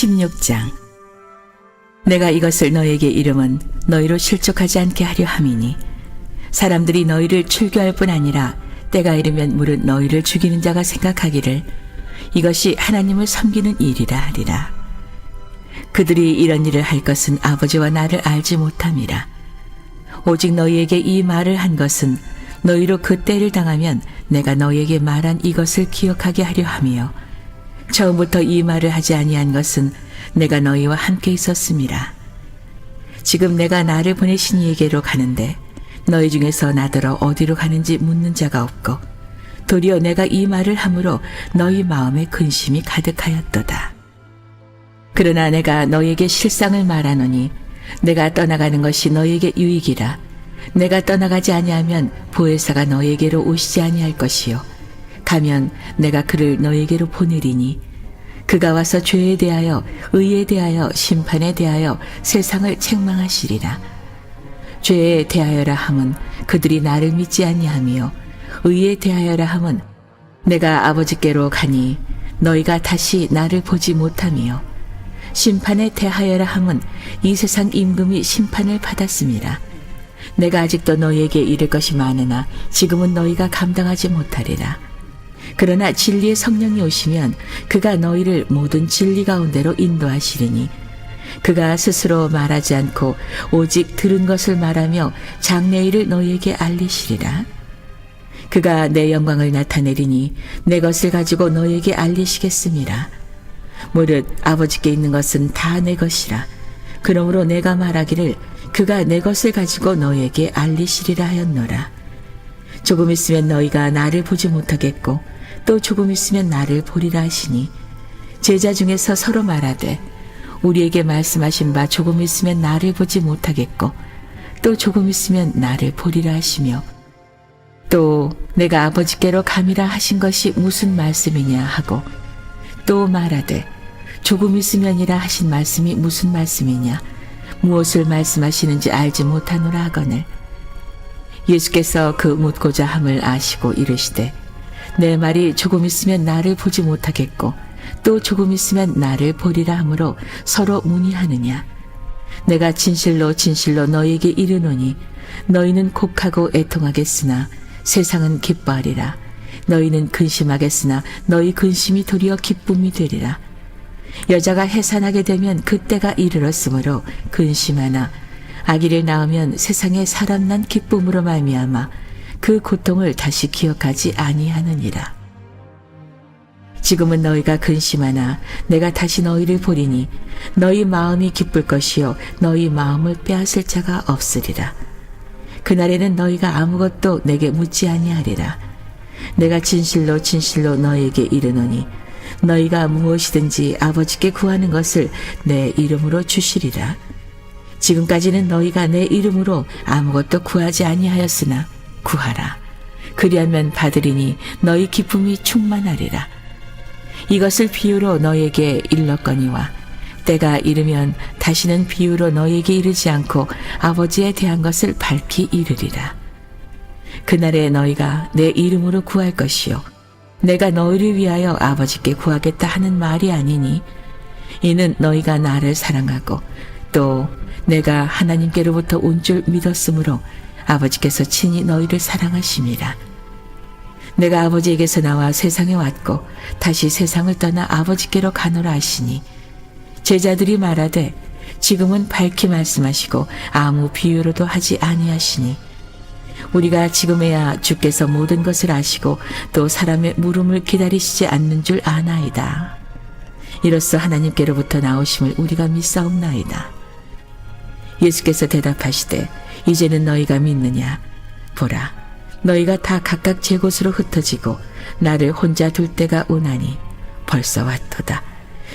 16장. 내가 이것을 너에게 이름은 너희로 실족하지 않게 하려 함이니 사람들이 너희를 출교할 뿐 아니라 때가 이르면 물은 너희를 죽이는 자가 생각하기를 이것이 하나님을 섬기는 일이라 하리라. 그들이 이런 일을 할 것은 아버지와 나를 알지 못함이라. 오직 너희에게 이 말을 한 것은 너희로 그 때를 당하면 내가 너희에게 말한 이것을 기억하게 하려 함이요 처음부터 이 말을 하지 아니한 것은 내가 너희와 함께 있었음이라. 지금 내가 나를 보내신 이에게로 가는데 너희 중에서 나더러 어디로 가는지 묻는 자가 없고 도리어 내가 이 말을 함으로 너희 마음에 근심이 가득하였도다. 그러나 내가 너희에게 실상을 말하노니 내가 떠나가는 것이 너희에게 유익이라. 내가 떠나가지 아니하면 보혜사가 너희에게로 오시지 아니할 것이요 가면 내가 그를 너희에게로 보내리니 그가 와서 죄에 대하여 의에 대하여 심판에 대하여 세상을 책망하시리라. 죄에 대하여라 함은 그들이 나를 믿지 아니하며 의에 대하여라 함은 내가 아버지께로 가니 너희가 다시 나를 보지 못하며 심판에 대하여라 함은 이 세상 임금이 심판을 받았음이라. 내가 아직도 너희에게 이를 것이 많으나 지금은 너희가 감당하지 못하리라. 그러나 진리의 성령이 오시면 그가 너희를 모든 진리 가운데로 인도하시리니 그가 스스로 말하지 않고 오직 들은 것을 말하며 장래일을 너희에게 알리시리라. 그가 내 영광을 나타내리니 내 것을 가지고 너희에게 알리시겠음이라. 무릇 아버지께 있는 것은 다 내 것이라. 그러므로 내가 말하기를 그가 내 것을 가지고 너희에게 알리시리라 하였노라. 조금 있으면 너희가 나를 보지 못하겠고 또 조금 있으면 나를 보리라 하시니 제자 중에서 서로 말하되 우리에게 말씀하신 바 조금 있으면 나를 보지 못하겠고 또 조금 있으면 나를 보리라 하시며 또 내가 아버지께로 감이라 하신 것이 무슨 말씀이냐 하고 또 말하되 조금 있으면이라 하신 말씀이 무슨 말씀이냐 무엇을 말씀하시는지 알지 못하노라 하거늘 예수께서 그 묻고자 함을 아시고 이르시되 내 말이 조금 있으면 나를 보지 못하겠고 또 조금 있으면 나를 보리라 하므로 서로 문의하느냐. 내가 진실로 진실로 너희에게 이르노니 너희는 곡하고 애통하겠으나 세상은 기뻐하리라. 너희는 근심하겠으나 너희 근심이 도리어 기쁨이 되리라. 여자가 해산하게 되면 그때가 이르렀으므로 근심하나 아기를 낳으면 세상에 사람 난 기쁨으로 말미암아 그 고통을 다시 기억하지 아니하느니라. 지금은 너희가 근심하나 내가 다시 너희를 보리니 너희 마음이 기쁠 것이요 너희 마음을 빼앗을 자가 없으리라. 그날에는 너희가 아무것도 내게 묻지 아니하리라. 내가 진실로 진실로 너희에게 이르노니 너희가 무엇이든지 아버지께 구하는 것을 내 이름으로 주시리라. 지금까지는 너희가 내 이름으로 아무것도 구하지 아니하였으나 구하라. 그리하면 받으리니 너희 기쁨이 충만하리라. 이것을 비유로 너희에게 일렀거니와 때가 이르면 다시는 비유로 너희에게 이르지 않고 아버지에 대한 것을 밝히 이르리라. 그날에 너희가 내 이름으로 구할 것이요 내가 너희를 위하여 아버지께 구하겠다 하는 말이 아니니 이는 너희가 나를 사랑하고 또 내가 하나님께로부터 온 줄 믿었으므로 아버지께서 친히 너희를 사랑하심이라. 내가 아버지에게서 나와 세상에 왔고 다시 세상을 떠나 아버지께로 가노라 하시니 제자들이 말하되 지금은 밝히 말씀하시고 아무 비유로도 하지 아니하시니 우리가 지금에야 주께서 모든 것을 아시고 또 사람의 물음을 기다리시지 않는 줄 아나이다. 이로써 하나님께로부터 나오심을 우리가 믿사옵나이다. 예수께서 대답하시되 이제는 너희가 믿느냐? 보라, 너희가 다 각각 제 곳으로 흩어지고 나를 혼자 둘 때가 오나니 벌써 왔도다.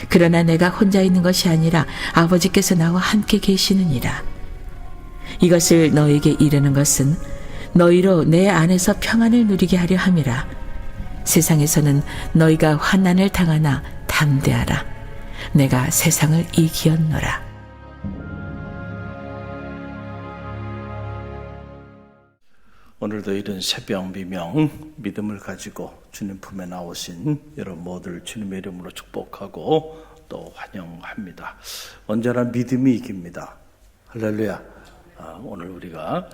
그러나 내가 혼자 있는 것이 아니라 아버지께서 나와 함께 계시느니라. 이것을 너희에게 이르는 것은 너희로 내 안에서 평안을 누리게 하려 함이라. 세상에서는 너희가 환난을 당하나 담대하라. 내가 세상을 이기었노라. 오늘도 이른 새벽 미명 믿음을 가지고 주님 품에 나오신 여러분 모두를 주님의 이름으로 축복하고 또 환영합니다. 언제나 믿음이 이깁니다. 할렐루야. 오늘 우리가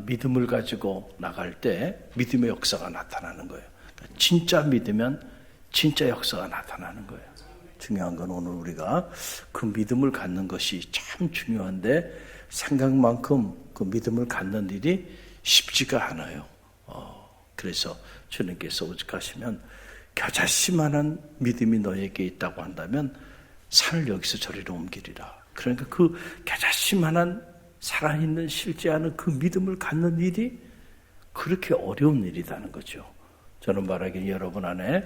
믿음을 가지고 나갈 때 믿음의 역사가 나타나는 거예요. 진짜 믿으면 진짜 역사가 나타나는 거예요. 중요한 건 오늘 우리가 그 믿음을 갖는 것이 참 중요한데 생각만큼 그 믿음을 갖는 일이 쉽지가 않아요. 그래서 주님께서 오직하시면 겨자씨만한 믿음이 너에게 있다고 한다면 산을 여기서 저리로 옮기리라. 그러니까 그 겨자씨만한 살아있는 실제하는 그 믿음을 갖는 일이 그렇게 어려운 일이라는 거죠. 저는 말하기는 여러분 안에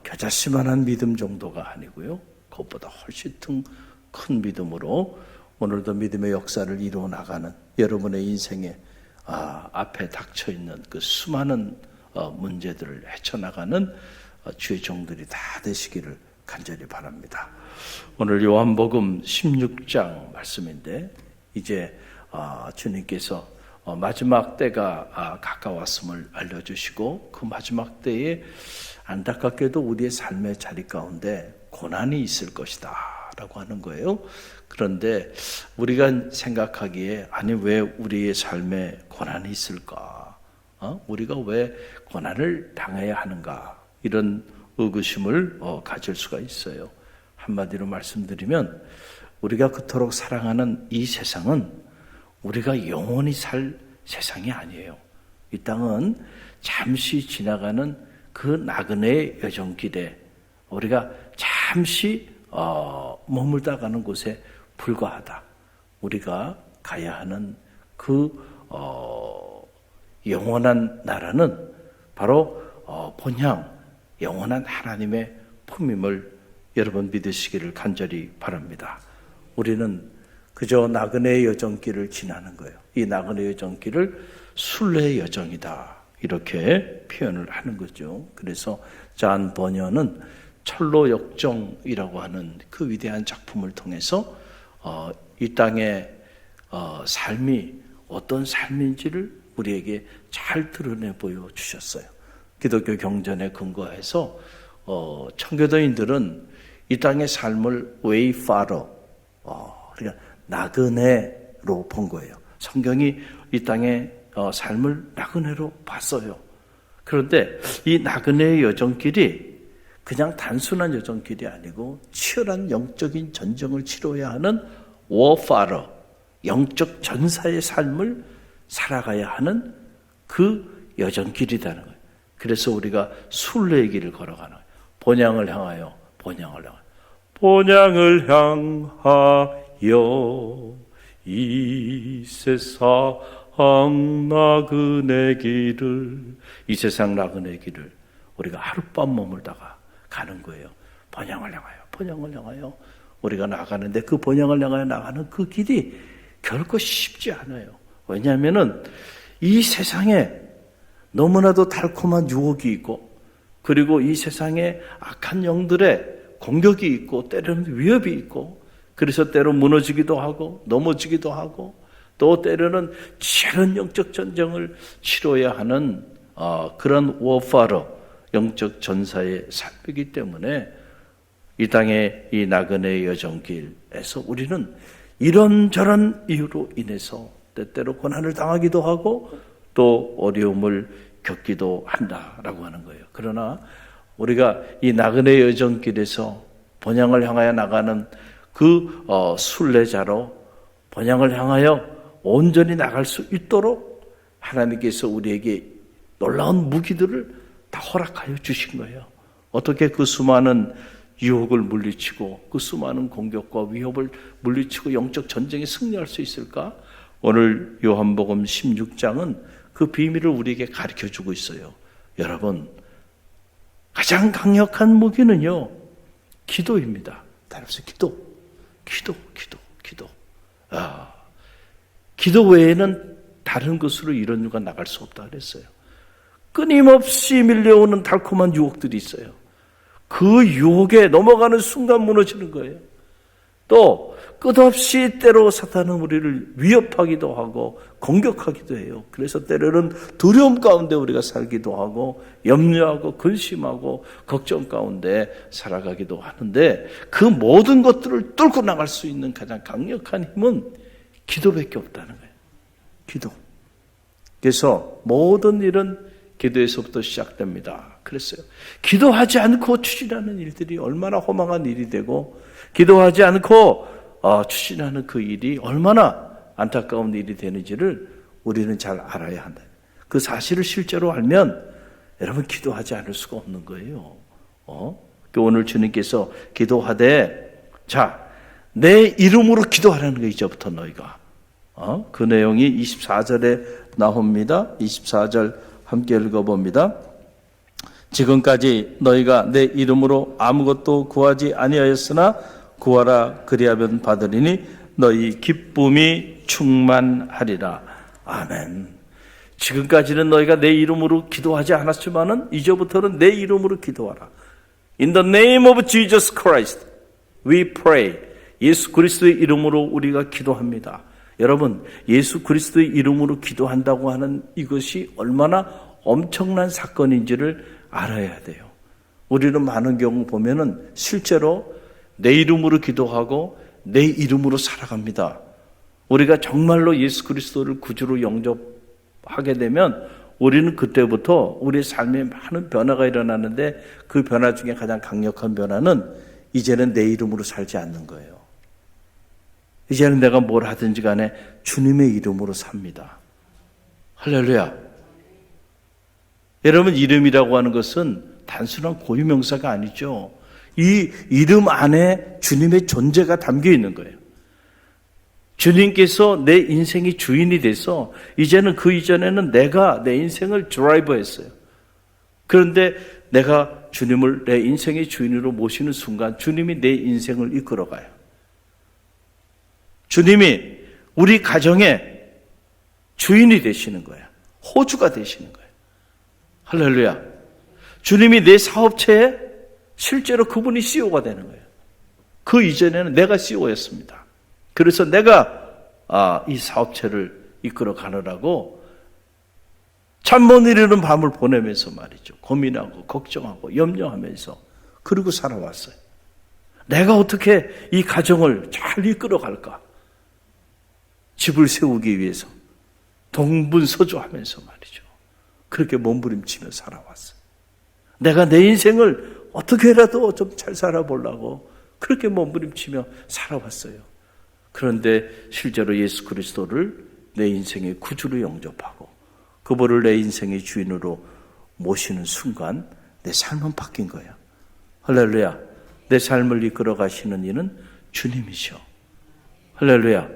겨자씨만한 믿음 정도가 아니고요, 그것보다 훨씬 큰 믿음으로 오늘도 믿음의 역사를 이루어 나가는 여러분의 인생에 앞에 닥쳐 있는 그 수많은 문제들을 헤쳐나가는 주의 종들이 다 되시기를 간절히 바랍니다. 오늘 요한복음 16장 말씀인데 이제 주님께서 마지막 때가 가까웠음을 알려주시고 그 마지막 때에 안타깝게도 우리의 삶의 자리 가운데 고난이 있을 것이다 라고 하는 거예요. 그런데 우리가 생각하기에 아니 왜 우리의 삶에 고난이 있을까? 우리가 왜 고난을 당해야 하는가? 이런 의구심을 가질 수가 있어요. 한마디로 말씀드리면 우리가 그토록 사랑하는 이 세상은 우리가 영원히 살 세상이 아니에요. 이 땅은 잠시 지나가는 그 나그네의 여정길에 우리가 잠시 머물다 가는 곳에 불과하다. 우리가 가야 하는 그 영원한 나라는 바로 본향 영원한 하나님의 품임을 여러분 믿으시기를 간절히 바랍니다. 우리는 그저 나그네의 여정길을 지나는 거예요. 이 나그네의 여정길을 순례의 여정이다 이렇게 표현을 하는 거죠. 그래서 잔 버녀는 철로 역정이라고 하는 그 위대한 작품을 통해서 이 땅의 삶이 어떤 삶인지를 우리에게 잘 드러내 보여주셨어요. 기독교 경전에 근거해서 청교도인들은 이 땅의 삶을 wayfarer, 그러니까 나그네로 본 거예요. 성경이 이 땅의 삶을 나그네로 봤어요. 그런데 이 나그네의 여정길이 그냥 단순한 여정길이 아니고 치열한 영적인 전쟁을 치러야 하는 warfarer, 영적 전사의 삶을 살아가야 하는 그 여정길이라는 거예요. 그래서 우리가 순례의 길을 걸어가는 거예요. 본향을 향하여 본향을 향하여 이 세상 나그네 길을 이 세상 나그네 길을 우리가 하룻밤 머물다가 가는 거예요. 본향을 향하여 우리가 나가는데 그 본향을 향하여 나가는 그 길이 결코 쉽지 않아요. 왜냐하면은 이 세상에 너무나도 달콤한 유혹이 있고 그리고 이 세상에 악한 영들의 공격이 있고 때로는 위협이 있고 그래서 때로 무너지기도 하고 넘어지기도 하고 또 때로는 치열한 영적 전쟁을 치러야 하는 그런 워파러 영적 전사의 삶이기 때문에 이 땅의 이 나그네의 여정길에서 우리는 이런저런 이유로 인해서 때때로 고난을 당하기도 하고 또 어려움을 겪기도 한다라고 하는 거예요. 그러나 우리가 이 나그네의 여정길에서 본향을 향하여 나가는 그 순례자로 본향을 향하여 온전히 나갈 수 있도록 하나님께서 우리에게 놀라운 무기들을 다 허락하여 주신 거예요. 어떻게 그 수많은 유혹을 물리치고 그 수많은 공격과 위협을 물리치고 영적 전쟁에 승리할 수 있을까? 오늘 요한복음 16장은 그 비밀을 우리에게 가르쳐주고 있어요. 여러분, 가장 강력한 무기는요, 기도입니다. 따라서 기도. 기도 외에는 다른 것으로 이런 유가 나갈 수 없다 그랬어요. 끊임없이 밀려오는 달콤한 유혹들이 있어요. 그 유혹에 넘어가는 순간 무너지는 거예요. 또 끝없이 때로 사탄은 우리를 위협하기도 하고 공격하기도 해요. 그래서 때로는 두려움 가운데 우리가 살기도 하고 염려하고 근심하고 걱정 가운데 살아가기도 하는데 그 모든 것들을 뚫고 나갈 수 있는 가장 강력한 힘은 기도밖에 없다는 거예요. 기도. 그래서 모든 일은 기도에서부터 시작됩니다. 그랬어요. 기도하지 않고 추진하는 일들이 얼마나 허망한 일이 되고 기도하지 않고 추진하는 그 일이 얼마나 안타까운 일이 되는지를 우리는 잘 알아야 한다. 그 사실을 실제로 알면 여러분 기도하지 않을 수가 없는 거예요. 오늘 주님께서 기도하되 자, 내 이름으로 기도하라는 거예요. 이제부터 너희가. 그 내용이 24절에 나옵니다. 24절 함께 읽어봅니다. 지금까지 너희가 내 이름으로 아무것도 구하지 아니하였으나 구하라 그리하면 받으리니 너희 기쁨이 충만하리라. 아멘. 지금까지는 너희가 내 이름으로 기도하지 않았지만은 이제부터는 내 이름으로 기도하라. In the name of Jesus Christ, we pray. 예수 그리스도의 이름으로 우리가 기도합니다. 여러분, 예수 그리스도의 이름으로 기도한다고 하는 이것이 얼마나 엄청난 사건인지를 알아야 돼요. 우리는 많은 경우 보면은 실제로 내 이름으로 기도하고 내 이름으로 살아갑니다. 우리가 정말로 예수 그리스도를 구주로 영접하게 되면 우리는 그때부터 우리의 삶에 많은 변화가 일어나는데 그 변화 중에 가장 강력한 변화는 이제는 내 이름으로 살지 않는 거예요. 이제는 내가 뭘 하든지 간에 주님의 이름으로 삽니다. 할렐루야. 여러분, 이름이라고 하는 것은 단순한 고유명사가 아니죠. 이 이름 안에 주님의 존재가 담겨 있는 거예요. 주님께서 내 인생의 주인이 돼서 이제는 그 이전에는 내가 내 인생을 드라이버했어요. 그런데 내가 주님을 내 인생의 주인으로 모시는 순간 주님이 내 인생을 이끌어가요. 주님이 우리 가정의 주인이 되시는 거예요. 호주가 되시는 거예요. 할렐루야. 주님이 내 사업체에 실제로 그분이 CEO가 되는 거예요. 그 이전에는 내가 CEO였습니다. 그래서 내가 이 사업체를 이끌어 가느라고 잠 못 이루는 밤을 보내면서 말이죠. 고민하고 걱정하고 염려하면서 그러고 살아왔어요. 내가 어떻게 이 가정을 잘 이끌어 갈까? 집을 세우기 위해서 동분서주하면서 말이죠. 그렇게 몸부림치며 살아왔어요. 내가 내 인생을 어떻게라도 좀 잘 살아보려고 그렇게 몸부림치며 살아왔어요. 그런데 실제로 예수 그리스도를 내 인생의 구주로 영접하고 그분을 내 인생의 주인으로 모시는 순간 내 삶은 바뀐 거예요. 할렐루야. 내 삶을 이끌어 가시는 이는 주님이셔. 할렐루야.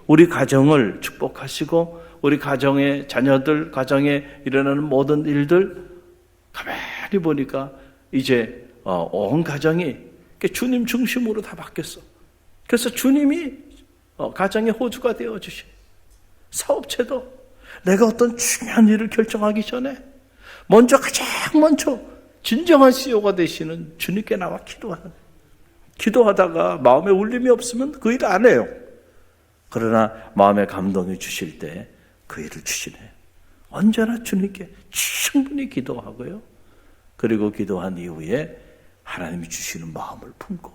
우리 가정을 축복하시고 우리 가정의 자녀들, 가정에 일어나는 모든 일들 가만히 보니까 이제 온 가정이 주님 중심으로 다 바뀌었어. 그래서 주님이 가정의 호주가 되어주셔. 사업체도 내가 어떤 중요한 일을 결정하기 전에 가장 먼저 진정한 CEO가 되시는 주님께 나와 기도하는 거예요. 기도하다가 마음에 울림이 없으면 그 일을 안 해요. 그러나 마음에 감동이 주실 때 그 일을 주시네요. 언제나 주님께 충분히 기도하고요. 그리고 기도한 이후에 하나님이 주시는 마음을 품고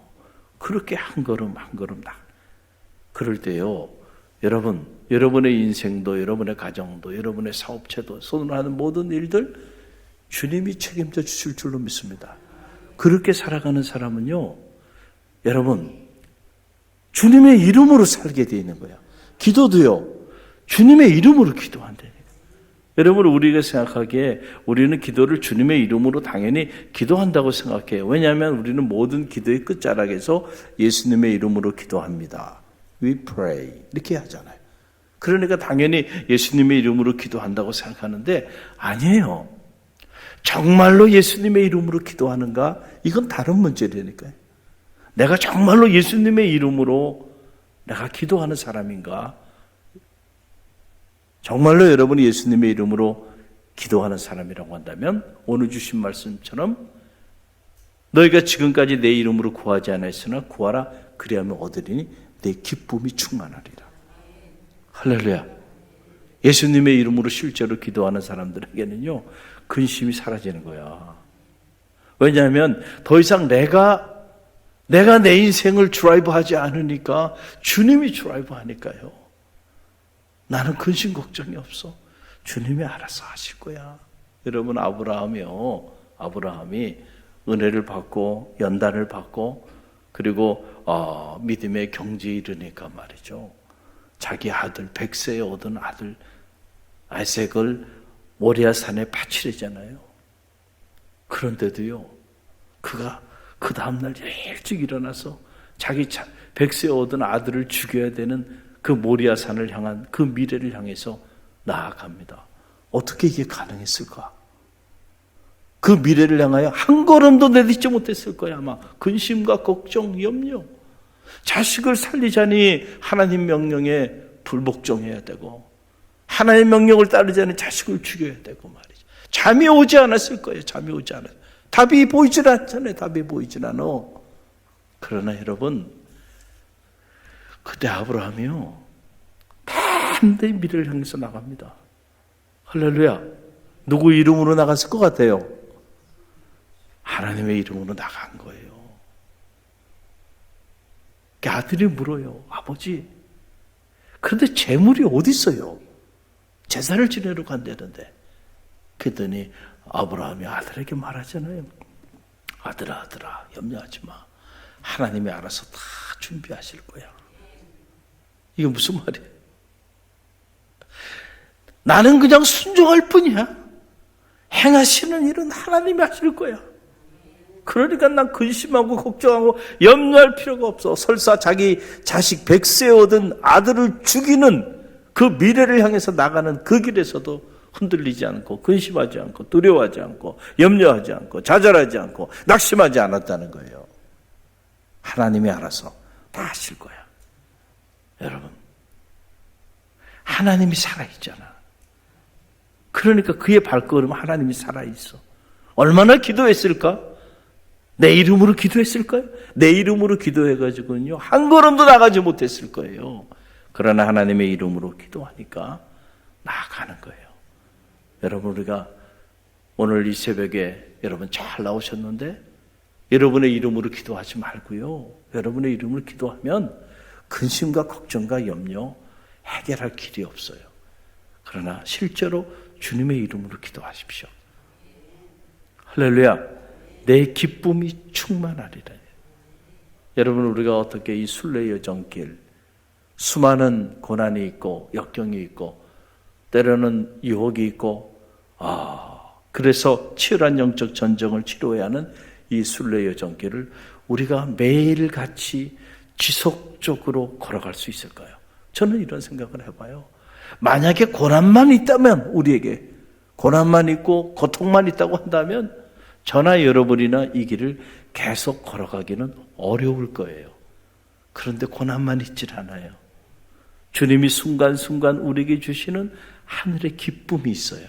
그렇게 한 걸음 한 걸음 나. 그럴 때요. 여러분, 여러분의 인생도 여러분의 가정도 여러분의 사업체도 손으로 하는 모든 일들 주님이 책임져 주실 줄로 믿습니다. 그렇게 살아가는 사람은요. 여러분, 주님의 이름으로 살게 되어 있는 거예요. 기도도요. 주님의 이름으로 기도한다니까. 여러분, 우리가 생각하기에 우리는 기도를 주님의 이름으로 당연히 기도한다고 생각해요. 왜냐하면 우리는 모든 기도의 끝자락에서 예수님의 이름으로 기도합니다. We pray 이렇게 하잖아요. 그러니까 당연히 예수님의 이름으로 기도한다고 생각하는데 아니에요. 정말로 예수님의 이름으로 기도하는가? 이건 다른 문제라니까요. 내가 정말로 예수님의 이름으로 내가 기도하는 사람인가? 정말로 여러분이 예수님의 이름으로 기도하는 사람이라고 한다면 오늘 주신 말씀처럼 너희가 지금까지 내 이름으로 구하지 않았으나 구하라 그리하면 얻으리니 내 기쁨이 충만하리라. 할렐루야. 예수님의 이름으로 실제로 기도하는 사람들에게는요, 근심이 사라지는 거야. 왜냐하면 더 이상 내가 내 인생을 드라이브하지 않으니까 주님이 드라이브하니까요. 나는 근심 걱정이 없어. 주님이 알아서 하실 거야. 여러분, 아브라함이 은혜를 받고 연단을 받고 그리고 믿음의 경지에 이르니까 말이죠. 자기 아들 100세에 얻은 아들 아이색을 모리아 산에 바치려잖아요. 그런데도요, 그가 그 다음날 일찍 일어나서 자기 100세에 얻은 아들을 죽여야 되는 그 모리아 산을 향한 그 미래를 향해서 나아갑니다. 어떻게 이게 가능했을까? 그 미래를 향하여 한 걸음도 내딛지 못했을 거야. 아마 근심과 걱정, 염려. 자식을 살리자니 하나님 명령에 불복종해야 되고, 하나님 명령을 따르자니 자식을 죽여야 되고 말이죠. 잠이 오지 않았을 거예요. 잠이 오지 않았어요. 답이 보이질 않잖아요. 답이 보이질 않아. 그러나 여러분, 그때 아브라함이요, 반대의 미래를 향해서 나갑니다. 할렐루야. 누구 이름으로 나갔을 것 같아요? 하나님의 이름으로 나간 거예요. 아들이 물어요. 아버지, 그런데 재물이 어디 있어요? 제사를 지내러 간다는데. 그랬더니 아브라함이 아들에게 말하잖아요. 아들아, 염려하지 마. 하나님이 알아서 다 준비하실 거야. 이게 무슨 말이에요? 나는 그냥 순종할 뿐이야. 행하시는 일은 하나님이 하실 거야. 그러니까 난 근심하고 걱정하고 염려할 필요가 없어. 설사 자기 자식 100세 얻은 아들을 죽이는 그 미래를 향해서 나가는 그 길에서도 흔들리지 않고 근심하지 않고 두려워하지 않고 염려하지 않고 좌절하지 않고 낙심하지 않았다는 거예요. 하나님이 알아서 다 하실 거야. 여러분, 하나님이 살아있잖아. 그러니까 그의 발걸음은 하나님이 살아있어. 얼마나 기도했을까? 내 이름으로 기도했을까요? 내 이름으로 기도해가지고는요, 한 걸음도 나가지 못했을 거예요. 그러나 하나님의 이름으로 기도하니까 나아가는 거예요. 여러분, 우리가 오늘 이 새벽에 여러분 잘 나오셨는데, 여러분의 이름으로 기도하지 말고요, 여러분의 이름으로 기도하면 근심과 걱정과 염려 해결할 길이 없어요. 그러나 실제로 주님의 이름으로 기도하십시오. 할렐루야. 내 기쁨이 충만하리라. 여러분, 우리가 어떻게 이 순례 여정길, 수많은 고난이 있고 역경이 있고 때로는 유혹이 있고 그래서 치열한 영적 전쟁을 치료해야 하는 이 순례 여정길을 우리가 매일같이 지속적으로 걸어갈 수 있을까요? 저는 이런 생각을 해봐요. 만약에 고난만 있다면, 우리에게 고난만 있고 고통만 있다고 한다면 저나 여러분이나 이 길을 계속 걸어가기는 어려울 거예요. 그런데 고난만 있질 않아요. 주님이 순간순간 우리에게 주시는 하늘의 기쁨이 있어요.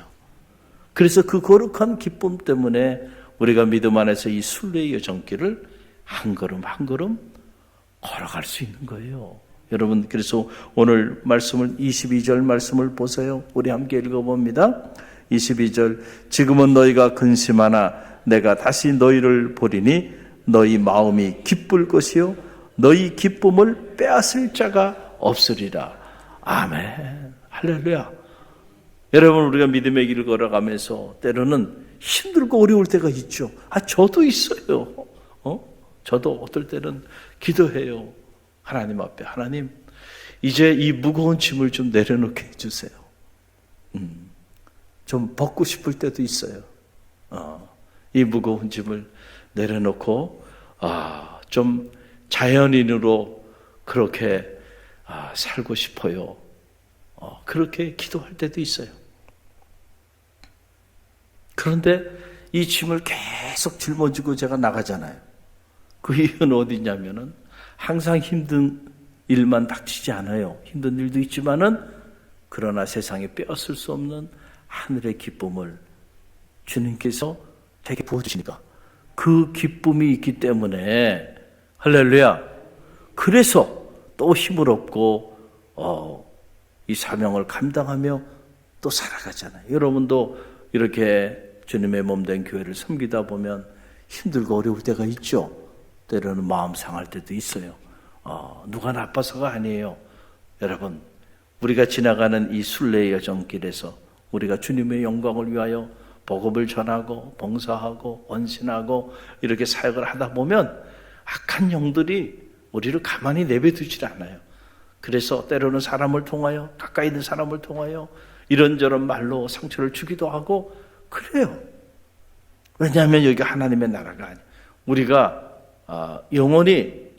그래서 그 거룩한 기쁨 때문에 우리가 믿음 안에서 이 순례의 여정길을 한 걸음 한 걸음 걸어갈 수 있는 거예요. 여러분, 그래서 오늘 말씀을 22절 말씀을 보세요. 우리 함께 읽어봅니다. 22절, 지금은 너희가 근심하나 내가 다시 너희를 보리니 너희 마음이 기쁠 것이요 너희 기쁨을 빼앗을 자가 없으리라. 아멘. 할렐루야. 여러분, 우리가 믿음의 길을 걸어가면서 때로는 힘들고 어려울 때가 있죠. 저도 있어요. 저도 어떨 때는 기도해요. 하나님 앞에, 하나님, 이제 이 무거운 짐을 좀 내려놓게 해주세요. 좀 벗고 싶을 때도 있어요. 이 무거운 짐을 내려놓고 좀 자연인으로 그렇게 살고 싶어요. 그렇게 기도할 때도 있어요. 그런데 이 짐을 계속 짊어지고 제가 나가잖아요. 그 이유는 어디냐면은 항상 힘든 일만 닥치지 않아요. 힘든 일도 있지만은 그러나 세상에 빼앗을 수 없는 하늘의 기쁨을 주님께서 제게 부어주시니까 그 기쁨이 있기 때문에, 할렐루야, 그래서 또 힘을 얻고 이 사명을 감당하며 또 살아가잖아요. 여러분도 이렇게 주님의 몸된 교회를 섬기다 보면 힘들고 어려울 때가 있죠. 때로는 마음 상할 때도 있어요. 누가 나빠서가 아니에요. 여러분, 우리가 지나가는 이 순례의 여정길에서 우리가 주님의 영광을 위하여 복음을 전하고 봉사하고 헌신하고 이렇게 사역을 하다 보면 악한 영들이 우리를 가만히 내버려두질 않아요. 그래서 때로는 사람을 통하여, 가까이 있는 사람을 통하여 이런저런 말로 상처를 주기도 하고 그래요. 왜냐하면 여기 하나님의 나라가 아니에요. 우리가 영원히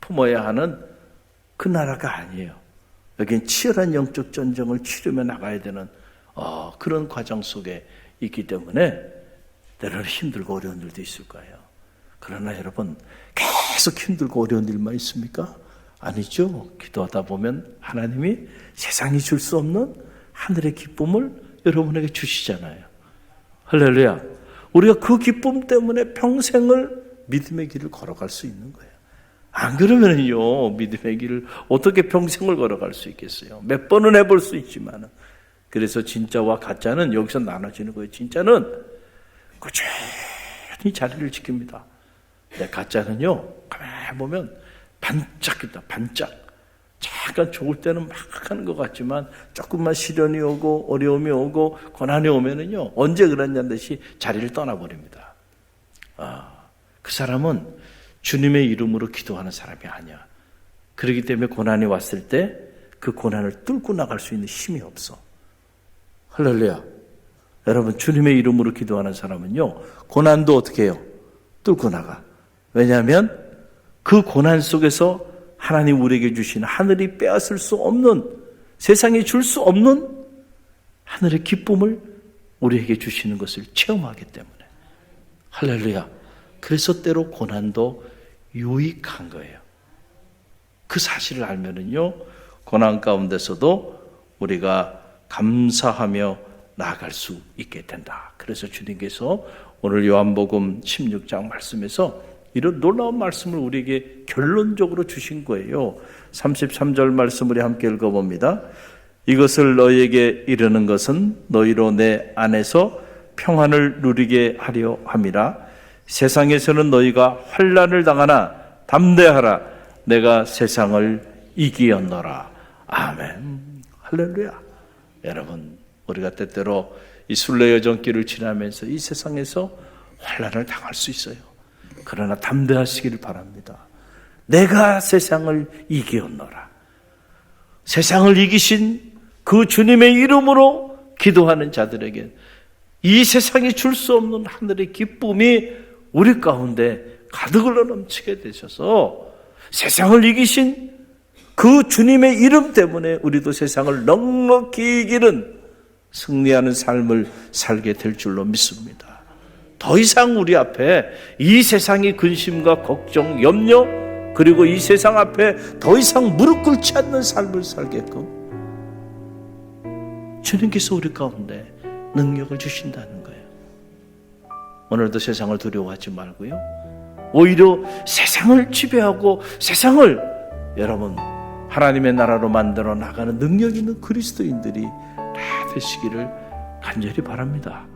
품어야 하는 그 나라가 아니에요. 여기는 치열한 영적 전쟁을 치르며 나가야 되는 그런 과정 속에 있기 때문에 때로는 힘들고 어려운 일도 있을 거예요. 그러나 여러분, 계속 힘들고 어려운 일만 있습니까? 아니죠. 기도하다 보면 하나님이 세상이 줄 수 없는 하늘의 기쁨을 여러분에게 주시잖아요. 할렐루야. 우리가 그 기쁨 때문에 평생을 믿음의 길을 걸어갈 수 있는 거예요. 안 그러면요, 믿음의 길을 어떻게 평생을 걸어갈 수 있겠어요? 몇 번은 해볼 수 있지만은. 그래서 진짜와 가짜는 여기서 나눠지는 거예요. 진짜는 꾸준히 자리를 지킵니다. 가짜는요, 가만히 보면 반짝이다, 반짝. 잠깐 좋을 때는 막 하는 것 같지만 조금만 시련이 오고 어려움이 오고 고난이 오면은요, 언제 그랬냐는 듯이 자리를 떠나버립니다. 그 사람은 주님의 이름으로 기도하는 사람이 아니야. 그렇기 때문에 고난이 왔을 때 그 고난을 뚫고 나갈 수 있는 힘이 없어. 할렐루야. 여러분, 주님의 이름으로 기도하는 사람은요, 고난도 어떻게 해요? 뚫고 나가. 왜냐하면 그 고난 속에서 하나님 우리에게 주신 하늘이 빼앗을 수 없는, 세상이 줄 수 없는 하늘의 기쁨을 우리에게 주시는 것을 체험하기 때문에. 할렐루야. 그래서 때로 고난도 유익한 거예요. 그 사실을 알면은요, 고난 가운데서도 우리가 감사하며 나아갈 수 있게 된다. 그래서 주님께서 오늘 요한복음 16장 말씀에서 이런 놀라운 말씀을 우리에게 결론적으로 주신 거예요. 33절 말씀 우리 함께 읽어봅니다. 이것을 너희에게 이르는 것은 너희로 내 안에서 평안을 누리게 하려 함이라. 세상에서는 너희가 환난을 당하나 담대하라. 내가 세상을 이기었노라. 아멘. 할렐루야. 여러분, 우리가 때때로 이 순례 여정길을 지나면서 이 세상에서 환난을 당할 수 있어요. 그러나 담대하시기를 바랍니다. 내가 세상을 이기었노라. 세상을 이기신 그 주님의 이름으로 기도하는 자들에게 이 세상이 줄 수 없는 하늘의 기쁨이 우리 가운데 가득 흘러 넘치게 되셔서 세상을 이기신 그 주님의 이름 때문에 우리도 세상을 넉넉히 이기는 승리하는 삶을 살게 될 줄로 믿습니다. 더 이상 우리 앞에 이 세상의 근심과 걱정, 염려, 그리고 이 세상 앞에 더 이상 무릎 꿇지 않는 삶을 살게끔 주님께서 우리 가운데 능력을 주신다는 거예요. 오늘도 세상을 두려워하지 말고요, 오히려 세상을 지배하고 세상을 여러분 하나님의 나라로 만들어 나가는 능력 있는 그리스도인들이 다 되시기를 간절히 바랍니다.